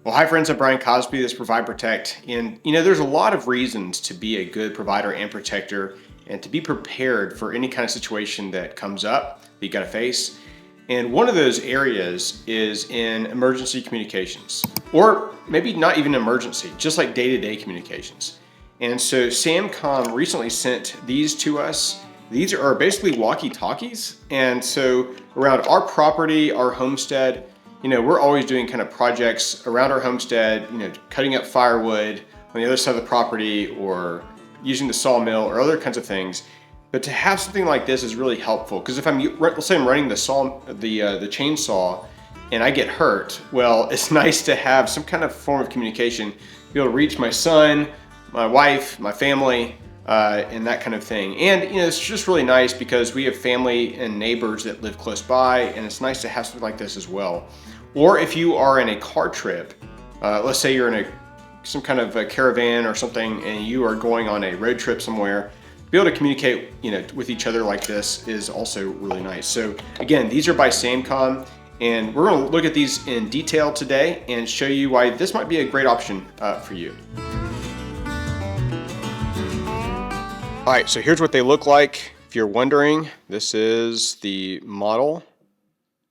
Well, hi friends, I'm Brian Cosby, this Provide Protect. And there's a lot of reasons to be a good provider and protector and to be prepared for any kind of situation that comes up that you gotta face. And one of those areas is in emergency communications, or maybe not even emergency, just like day-to-day communications. And so SAMCOM recently sent these to us. These are basically walkie-talkies. And so around our property, our homestead, we're always doing kind of projects around our homestead, cutting up firewood on the other side of the property or using the sawmill or other kinds of things. But to have something like this is really helpful because if let's say I'm running the chainsaw and I get hurt, well, it's nice to have some kind of form of communication, be able to reach my son, my wife, my family, and that kind of thing. And it's just really nice because we have family and neighbors that live close by, and it's nice to have something like this as well. Or if you are in a car trip, let's say you're in some kind of a caravan or something, and you are going on a road trip somewhere, be able to communicate, with each other like this is also really nice. So again, these are by SAMCOM, and we're going to look at these in detail today and show you why this might be a great option for you. All right, so here's what they look like. If you're wondering, this is the model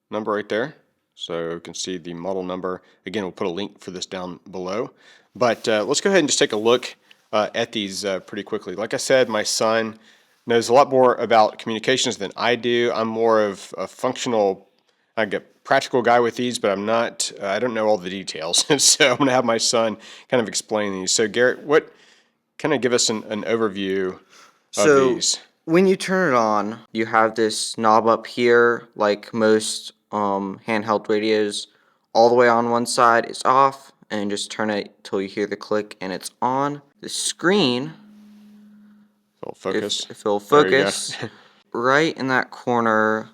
number right there. So you can see the model number. Again, we'll put a link for this down below. But let's go ahead and just take a look at these pretty quickly. Like I said, my son knows a lot more about communications than I do. I'm more of a functional, practical guy with these, but I don't know all the details. So I'm going to have my son kind of explain these. So Garrett, what kind of give us an overview of these? When you turn it on, you have this knob up here, like most handheld radios. All the way on one side is off, and just turn it till you hear the click and it's on. The screen, It'll focus. if it'll focus, right in that corner,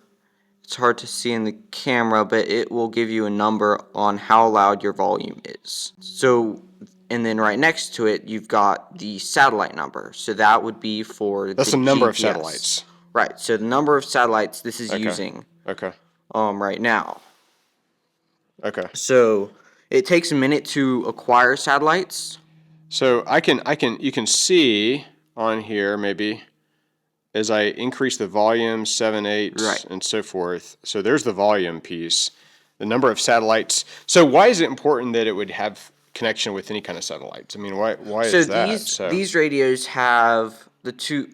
it's hard to see in the camera, but it will give you a number on how loud your volume is. So, and then right next to it, you've got the satellite number. So that would be for That's the number of satellites. Right. So the number of satellites this is using. Okay. Right now. Okay. So it takes a minute to acquire satellites. So you can see on here maybe as I increase the volume 7, 8, right, and so forth. So there's the volume piece, the number of satellites. So why is it important that it would have connection with any kind of satellites? I mean, why is that? So these radios have the two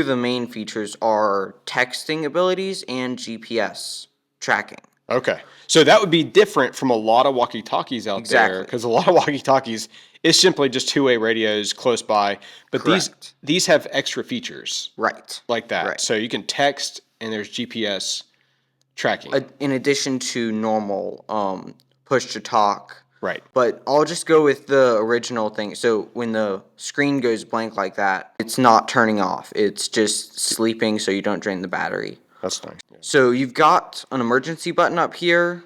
of the main features are texting abilities and GPS tracking. Okay. So that would be different from a lot of walkie-talkies out there, because a lot of walkie-talkies is simply just two-way radios close by, but these have extra features. Right. Like that. Right. So you can text and there's GPS tracking. In addition to normal push-to-talk. Right. But I'll just go with the original thing. So when the screen goes blank like that, it's not turning off. It's just sleeping so you don't drain the battery. That's nice. Yeah. So you've got an emergency button up here.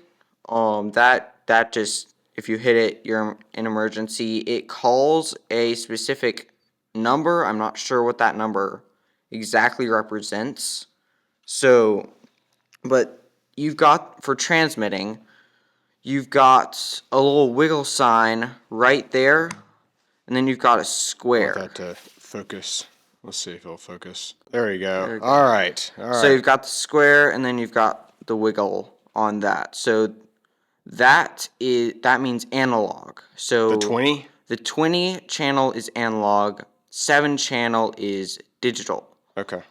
That just, if you hit it, you're in emergency. It calls a specific number. I'm not sure what that number exactly represents. So, but you've got, for transmitting, you've got a little wiggle sign right there, and then you've got a square. I want that to focus. Let's see if it'll focus. There you go. All right. So you've got the square, and then you've got the wiggle on that. So that means analog. So the 20? The 20 channel is analog. 7 channel is digital. Okay.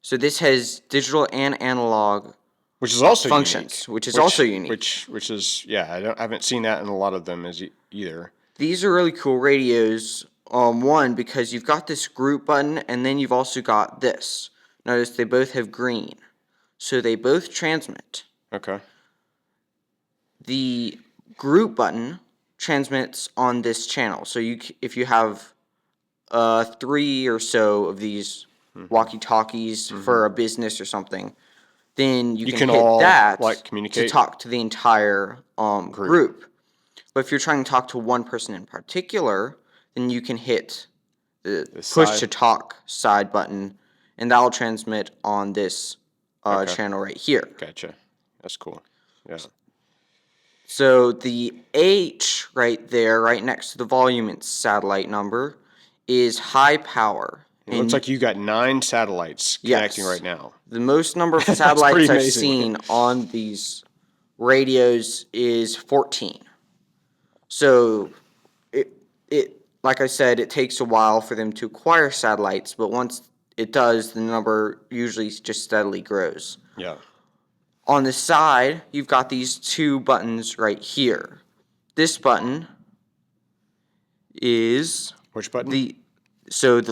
So this has digital and analog. Which is also functions, unique. Which is also unique. Which is, I haven't seen that in a lot of them either. These are really cool radios. One, because you've got this group button, and then you've also got this. Notice they both have green. So they both transmit. Okay. The group button transmits on this channel. So if you have 3 or so of these walkie-talkies for a business or something, then you can hit all, that communicate to talk to the entire group. But if you're trying to talk to one person in particular, then you can hit the push-to-talk side button, and that will transmit on this channel right here. Gotcha. That's cool. Yeah. So the H right there, right next to the volume and satellite number, is high power. It looks like you got 9 satellites connecting right now. The most number of That's satellites pretty I've amazing. seen on these radios is 14. So it like I said, it takes a while for them to acquire satellites, but once it does, the number usually just steadily grows. Yeah. On the side, you've got these 2 buttons right here. This button is Which button? the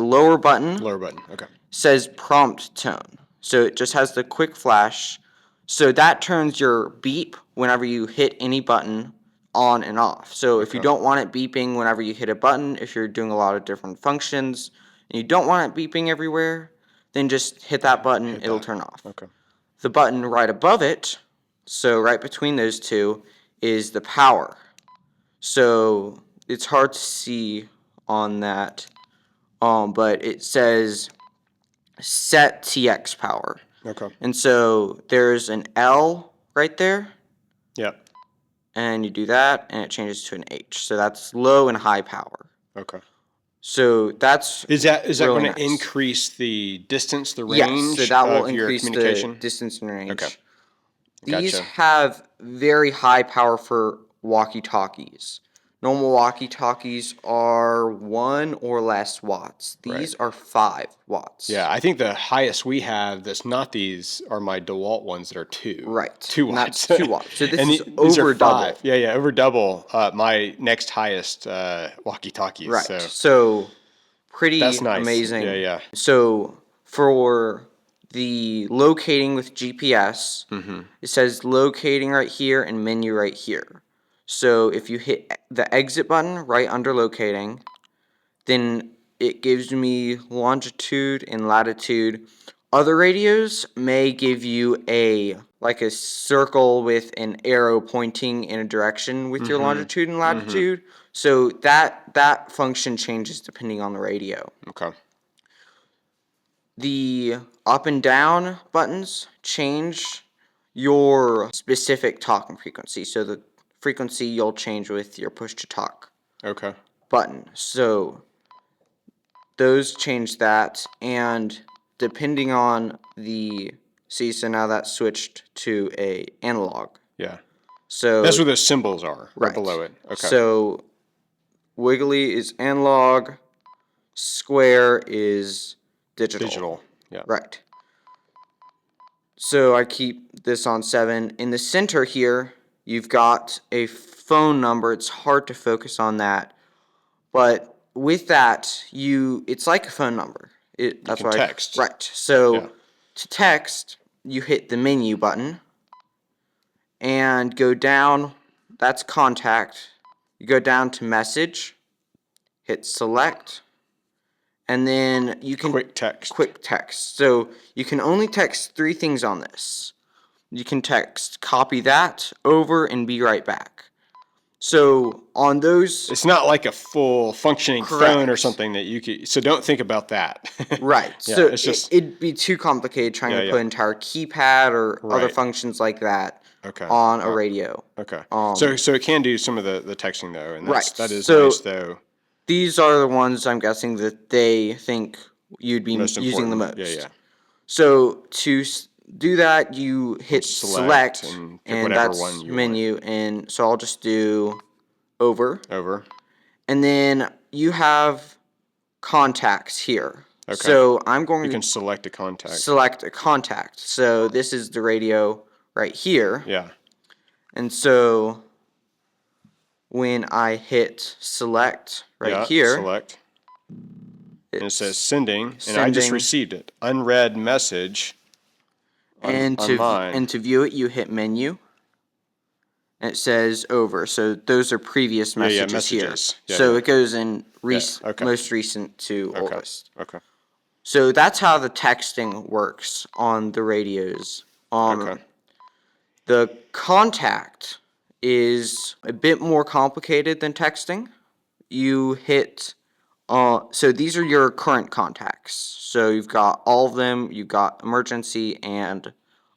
lower button Lower button. Okay. says prompt tone. So it just has the quick flash. So that turns your beep whenever you hit any button on and off. So if you don't want it beeping whenever you hit a button, if you're doing a lot of different functions and you don't want it beeping everywhere, then just hit that button, it'll turn off. Okay. The button right above it, so right between those two, is the power. So it's hard to see on that, but it says set TX power. Okay. And so there's an L right there, Yep. and you do that, and it changes to an H. So that's low and high power. Okay. So that's Is that really going to nice. increase the distance, the Yes, range so that will of your increase the communication? distance and range. Okay. These Gotcha. have very high power for walkie-talkies. Normal walkie-talkies are 1 or less watts. These are 5 watts. Yeah, I think the highest we have that's not these are my DeWalt ones that are 2. Right. 2 And watts. that's 2 watts. So this and is these over are double. 5. Yeah, over double my next highest walkie-talkies. Right. So pretty that's nice. amazing. Yeah. So for the locating with GPS, it says locating right here and menu right here. So if you hit the exit button right under locating, then it gives me longitude and latitude. Other radios may give you a circle with an arrow pointing in a direction with your longitude and latitude. So that function changes depending on the radio. Okay. The up and down buttons change your specific talking frequency. So the frequency you'll change with your push to talk Okay. button. So those change that, and depending on so now that switched to a analog. Yeah. So That's where the symbols are, right right below it. Okay. So wiggly is analog, square is digital. Yeah. Right. So I keep this on 7. In the center here, you've got a phone number. It's hard to focus on that, but with that, it's like a phone number. That's can why text. Right. So Yeah. to text, you hit the menu button and go down. That's contact. You go down to message, hit select, and then you can Quick text. Quick text. So you can only text 3 things on this. You can text copy that over and be right back. So on those, It's not like a full functioning Correct. phone or something that you could. So don't think about that. right. Yeah, So it's just it'd be too complicated trying to Yeah, put yeah. entire keypad or other Right. functions like that Okay. on a radio. Okay. So it can do some of the texting though, and Right. that is So- nice though. These are the ones I'm guessing that they think you'd be Most using the most. important. Yeah. So to do that, you hit Select select, and pick whatever that's one you want. menu. And so I'll just do over. Over. And then you have contacts here. Okay. So I'm going You to can select a contact. select a contact. So this is the radio right here. Yeah. And so when I hit select right here, Select. And it says sending, and I just sending. received it. Unread message. and on mine. to view it, you hit menu. And it says over. So those are previous messages, here. messages. Yeah, so yeah. it goes in okay. most recent to oldest. Okay. So that's how the texting works on the radios. Okay. The contact is a bit more complicated than texting. You hit, so these are your current contacts. So you've got all of them. You've got emergency and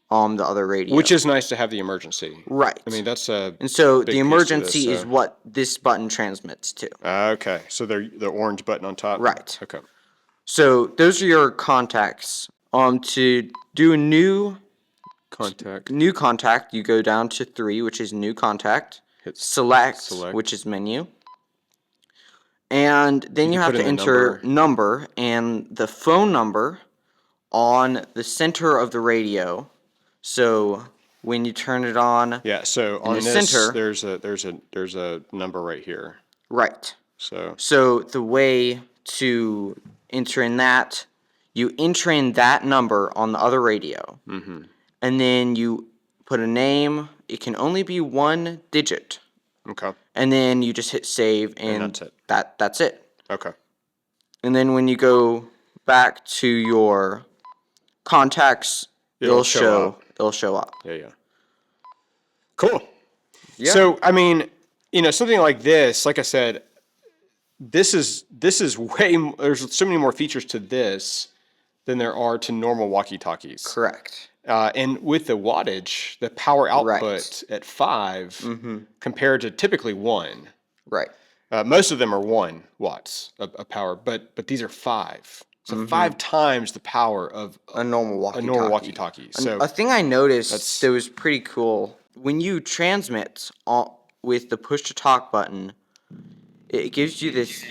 the other radio. Which is nice to have the emergency. Right. I mean, that's a And so big the piece to emergency this, is what this button transmits to. Okay, so they're the orange button on top? Right. Okay. So those are your contacts. To do a new contact, you go down to 3, which is new contact. Hit Select, which is menu. And then you have to enter number and the phone number on the center of the radio. So when you turn it on, Yeah, so on the this center, there's a number right here. right. So the way to enter in that, you enter in that number on the other radio. Mm-hmm. And then you put a name. It can only be 1 digit. Okay. And then you just hit save, and that's it. That's it. Okay. And then when you go back to your contacts, it'll show up. Yeah. Cool. Yeah. So I mean, something like this, like I said, this is way. There's so many more features to this than there are to normal walkie-talkies. Correct. And with the wattage, the power output Right. at 5 compared to typically 1. Right. Most of them are 1 watts of power, but these are 5. So 5 times the power of a normal walkie-talkie. So a thing I noticed that was pretty cool, when you transmit with the push-to-talk button, it gives you this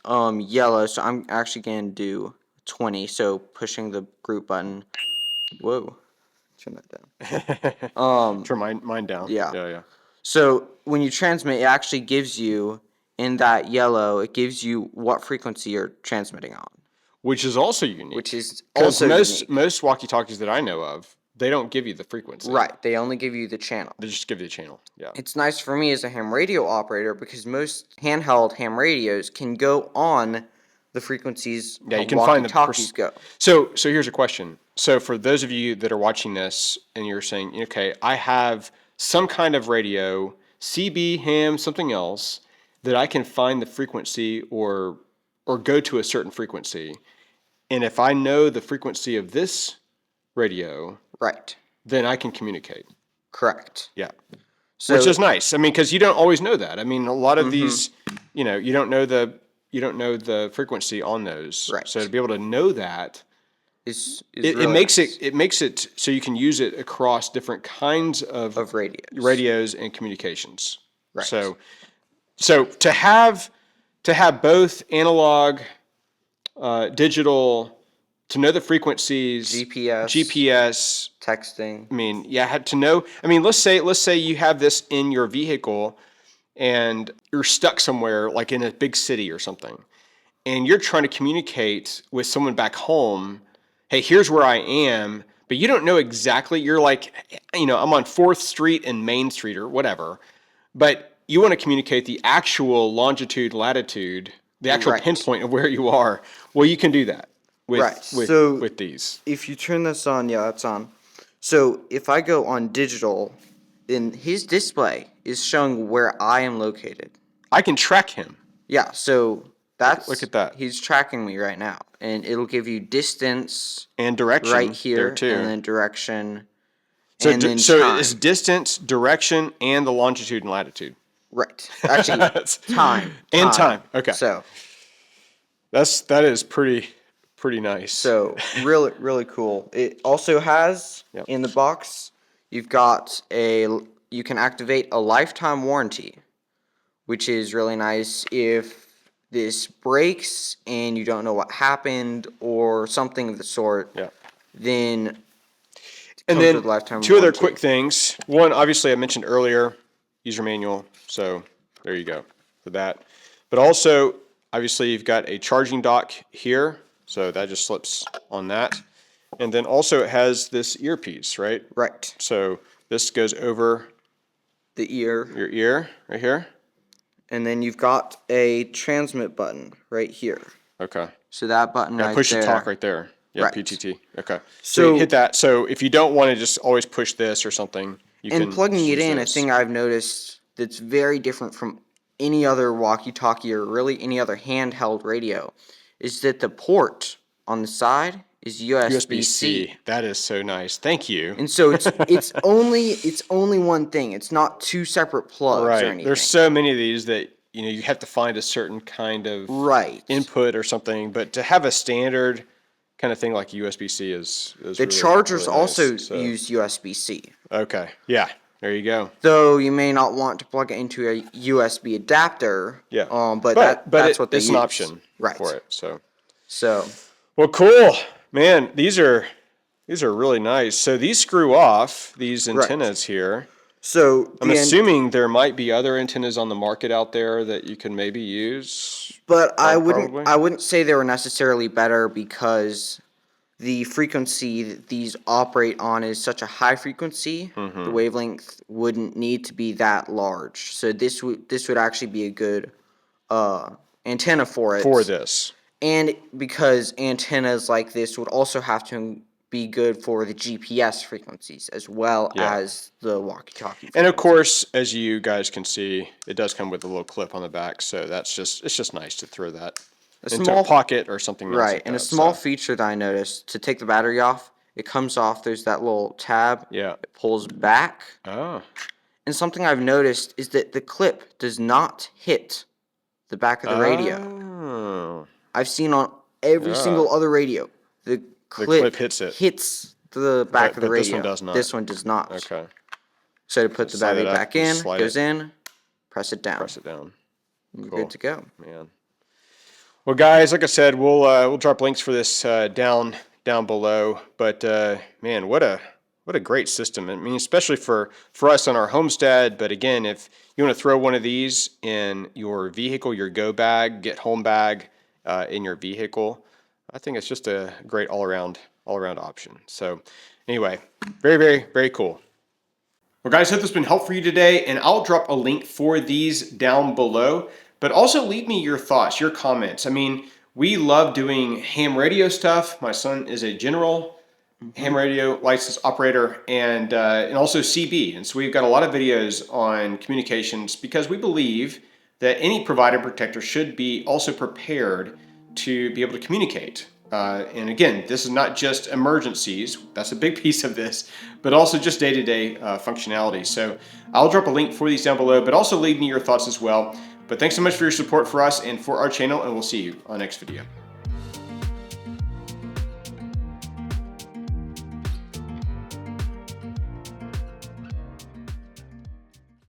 yellow. So I'm actually going to do 20. So pushing the group button. Whoa. Turn that down. turn mine down. Yeah. So when you transmit, it actually gives you, in that yellow, it gives you what frequency you're transmitting on. Which is also unique. Because most walkie-talkies that I know of, they don't give you the frequency. Right. They only give you the channel. They just give you the channel. Yeah. It's nice for me as a ham radio operator because most handheld ham radios can go on the frequencies you can find the walkie-talkies go. So here's a question. So for those of you that are watching this and you're saying, okay, I have some kind of radio, CB, ham, something else, that I can find the frequency or go to a certain frequency. And if I know the frequency of this radio, right, then I can communicate. Correct. Yeah. So, which is nice. I mean, because you don't always know that. I mean, a lot of these, you don't know the frequency on those. Right. So to be able to know that, it really makes nice. It makes it so you can use it across different kinds of radios and communications. Right. So to have both analog, digital, to know the frequencies, GPS, texting. I mean, had to know. I mean, let's say you have this in your vehicle, and you're stuck somewhere, like in a big city or something, and you're trying to communicate with someone back home. Hey, here's where I am, but you don't know exactly. You're like, I'm on 4th Street and Main Street or whatever, but you want to communicate the actual longitude, latitude, the actual pinpoint of where you are. Well, you can do that with these. If you turn this on, it's on. So if I go on digital, then his display is showing where I am located. I can track him. Yeah, so look at that. He's tracking me right now, and it'll give you distance and direction right here, there too. And then direction. So time. It's distance, direction, and the longitude and latitude. Right. Actually, time. And time. Okay. So that is pretty nice. So really, really cool. It also has in the box, you can activate a lifetime warranty, which is really nice. If this breaks and you don't know what happened or something of the sort, then two other quick things. One, obviously I mentioned earlier, user manual. So there you go for that. But also, obviously you've got a charging dock here. So that just slips on that. And then also it has this earpiece, right? Right. So this goes over your ear right here. And then you've got a transmit button right here. Okay. So that button right there. Push to talk right there. Yeah, right. PTT. Okay. So you hit that. So if you don't want to just always push this or something, you can plugging it in, a thing I've noticed that's very different from any other walkie-talkie or really any other handheld radio is that the port on the side is USB-C. USB-C. That is so nice. Thank you. And so it's only one thing. It's not two separate plugs or Right. anything. There's so many of these that you have to find a certain kind of input or something. But to have a standard kind of thing like USB-C is the really, chargers really nice. also use USB-C. Okay. Yeah. There you go. Though you may not want to plug it into a USB adapter. Yeah. But that's what they it's use. an option Right. for it. So. Well, cool, man. These are really nice. So these screw off, these antennas here. So I'm assuming there might be other antennas on the market out there that you can maybe use. But I wouldn't say they were necessarily better because the frequency that these operate on is such a high frequency. The wavelength wouldn't need to be that large. So this would actually be a good antenna for it. For this. And because antennas like this would also have to be good for the GPS frequencies as well as the walkie-talkie. And of course, as you guys can see, it does come with a little clip on the back, so it's just nice to throw that into a pocket or something else. Right, like and that, a small feature that I noticed, to take the battery off, it comes off, there's that little tab. Yeah. It pulls back. Oh. And something I've noticed is that the clip does not hit the back of the radio. Oh. I've seen on every single other radio, the clip hits it. Hits the back of the radio. This one does not. This one does not. Okay. So to put the battery back in, goes in, press it down. Press it down. You're good to go. Man. Well, guys, like I said, we'll drop links for this down below. But man, what a great system. I mean, especially for us on our homestead. But again, if you want to throw one of these in your vehicle, your go bag, get home bag in your vehicle, I think it's just a great all around option. So anyway, very, very, very cool. Well, guys, hope this has been helpful for you today, and I'll drop a link for these down below. But also leave me your thoughts, your comments. I mean, we love doing ham radio stuff. My son is a general ham radio license operator and also CB. And so we've got a lot of videos on communications because we believe that any provider protector should be also prepared to be able to communicate. And again, this is not just emergencies, that's a big piece of this, but also just day-to-day functionality. So I'll drop a link for these down below, but also leave me your thoughts as well. But thanks so much for your support for us and for our channel, and we'll see you on the next video.